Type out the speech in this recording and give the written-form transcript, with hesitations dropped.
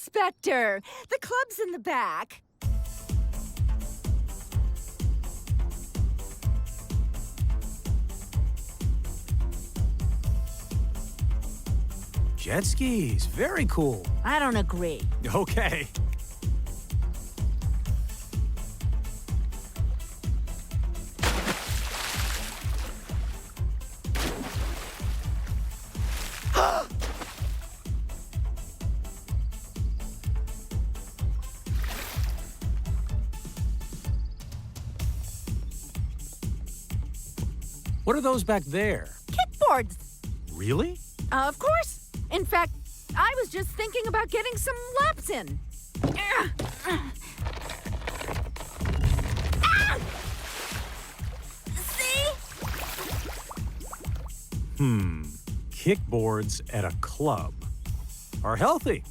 Inspector. The club's in the back. Jet skis, very cool. I don't agree. Okay. What are those back there? Kickboards. Really? Of course. In fact, I was just thinking about getting some laps in. Ah! See? Kickboards at a club are healthy.